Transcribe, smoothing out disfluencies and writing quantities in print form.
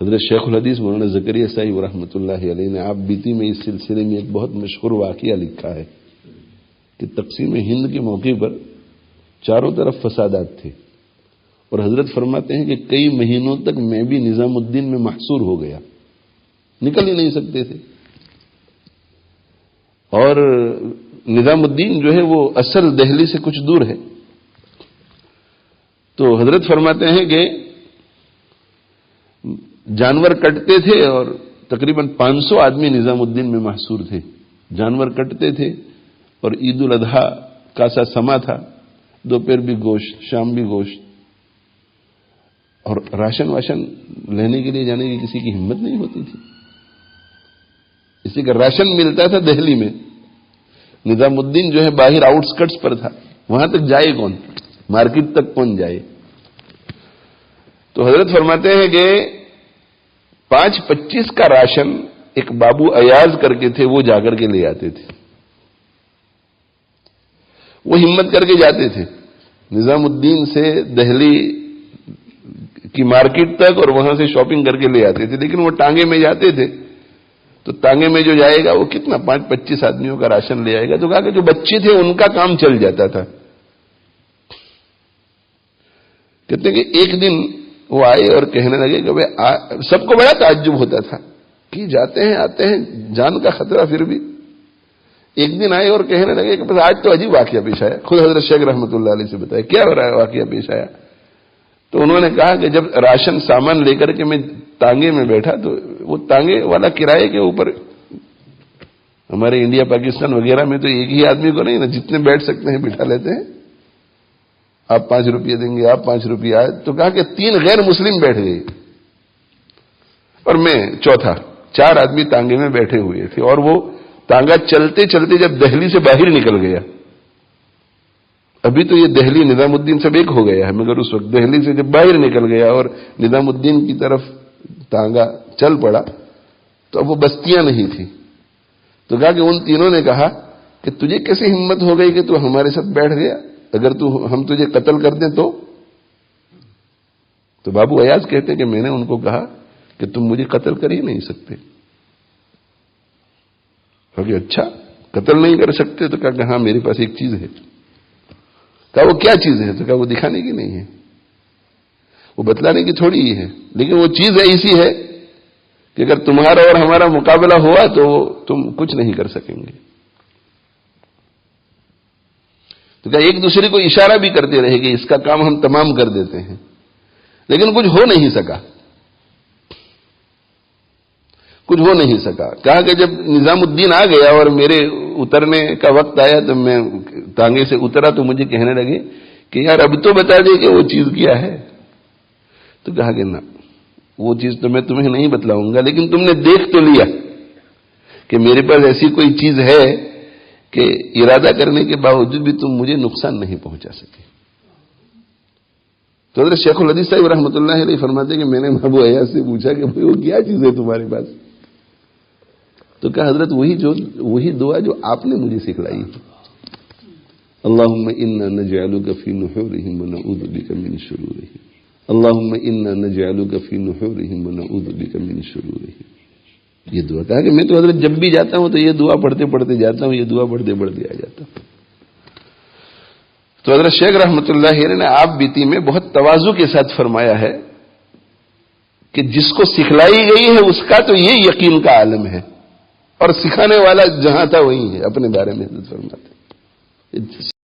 حضرت شیخ الحدیث مولانا زکریا صاحب رحمۃ اللہ علیہ نے آپ بیتی میں اس سلسلے میں ایک بہت مشہور واقعہ لکھا ہے کہ تقسیم ہند کے موقع پر چاروں طرف فسادات تھے، اور حضرت فرماتے ہیں کہ کئی مہینوں تک میں بھی نظام الدین میں محصور ہو گیا، نکل ہی نہیں سکتے تھے. اور نظام الدین جو ہے وہ اصل دہلی سے کچھ دور ہے. تو حضرت فرماتے ہیں کہ جانور کٹتے تھے اور تقریباً 500 آدمی نظام الدین میں محصور تھے. جانور کٹتے تھے اور عید الاضحیٰ کا سا سما تھا، دوپہر بھی گوشت، شام بھی گوشت، اور راشن واشن لینے کے لیے جانے کی کسی کی ہمت نہیں ہوتی تھی. اسی کا راشن ملتا تھا دہلی میں، نظام الدین جو ہے باہر آؤٹ اسکرٹس پر تھا، وہاں تک جائے کون، مارکیٹ تک کون جائے. تو حضرت فرماتے ہیں کہ 5-25 کا راشن ایک بابو ایاز کر کے تھے، وہ جا کر کے لے آتے تھے. وہ ہمت کر کے جاتے تھے نظام الدین سے دہلی کی مارکیٹ تک، اور وہاں سے شاپنگ کر کے لے آتے تھے. لیکن وہ ٹانگے میں جاتے تھے تو ٹانگے میں جو جائے گا وہ کتنا 5-25 آدمیوں کا راشن لے آئے گا. تو کہا کہ جو بچے تھے ان کا کام چل جاتا تھا. کہتے ہیں کہ ایک دن وہ آئے اور کہنے لگے کہ سب کو بڑا تعجب ہوتا تھا کہ جاتے ہیں آتے ہیں، جان کا خطرہ پھر بھی. ایک دن آئے اور کہنے لگے کہ بس آج تو عجیب واقعہ پیش آیا. خود حضرت شیخ رحمۃ اللہ علیہ سے بتایا کیا ہو رہا ہے واقعہ پیش آیا. تو انہوں نے کہا کہ جب راشن سامان لے کر کے میں تانگے میں بیٹھا تو وہ تانگے والا کرائے کے اوپر، ہمارے انڈیا پاکستان وغیرہ میں تو ایک ہی آدمی کو نہیں نا، جتنے بیٹھ سکتے ہیں بٹھا لیتے ہیں. آپ 5 روپیہ دیں گے، آپ 5 روپیہ آئے. تو کہا کہ 3 غیر مسلم بیٹھ گئے اور میں چوتھا، 4 آدمی تانگے میں بیٹھے ہوئے تھے. اور وہ تانگا چلتے چلتے جب دہلی سے باہر نکل گیا، ابھی تو یہ دہلی نظام الدین سب ایک ہو گیا ہے، مگر اس وقت دہلی سے جب باہر نکل گیا اور نظام الدین کی طرف تانگا چل پڑا تو اب وہ بستیاں نہیں تھی. تو کہا کہ ان تینوں نے کہا کہ تجھے کیسے ہمت ہو گئی کہ تو ہمارے ساتھ بیٹھ گیا، اگر ہم تجھے قتل کر دیں تو بابو ایاز کہتے ہیں کہ میں نے ان کو کہا کہ تم مجھے قتل کر ہی نہیں سکتے. کہ اچھا قتل نہیں کر سکتے؟ تو کہا کہ ہاں میرے پاس ایک چیز ہے. کہا وہ کیا چیز ہے؟ تو کہا وہ دکھانے کی نہیں ہے، وہ بتلانے کی تھوڑی ہی ہے، لیکن وہ چیز ایسی ہے کہ اگر تمہارا اور ہمارا مقابلہ ہوا تو تم کچھ نہیں کر سکیں گے. تو کہا ایک دوسرے کو اشارہ بھی کرتے رہے کہ اس کا کام ہم تمام کر دیتے ہیں، لیکن کچھ ہو نہیں سکا. کہا کہ جب نظام الدین آ گیا اور میرے اترنے کا وقت آیا تو میں تانگے سے اترا تو مجھے کہنے لگے کہ یار اب تو بتا دے کہ وہ چیز کیا ہے. تو کہا کہ نہ، وہ چیز تو میں تمہیں نہیں بتلاؤں گا، لیکن تم نے دیکھ تو لیا کہ میرے پاس ایسی کوئی چیز ہے کہ ارادہ کرنے کے باوجود بھی تم مجھے نقصان نہیں پہنچا سکے. تو حضرت شیخ الحدیث صاحب رحمۃ اللہ علیہ فرماتے ہیں کہ میں نے ابو ایاز سے پوچھا کہ بھائی وہ کیا چیز ہے تمہارے پاس؟ تو کہا حضرت وہی دعا جو آپ نے مجھے سکھلائی ہے، اللہم انا نجعلک فی نحورہم ونعوذ بک من شرورہم، اللہم انا نجعلک فی نحورہم ونعوذ بک من شرورہم. یہ دعا کہا کہ میں تو حضرت جب بھی جاتا ہوں تو یہ دعا پڑھتے پڑھتے جاتا ہوں، یہ دعا پڑھتے پڑھتے آ جاتا ہوں. تو حضرت شیخ رحمۃ اللہ علیہ نے آپ بیتی میں بہت تواضع کے ساتھ فرمایا ہے کہ جس کو سکھلائی گئی ہے اس کا تو یہ یقین کا عالم ہے، اور سکھانے والا جہاں تھا وہیں ہے. اپنے بارے میں حضرت فرماتے ہیں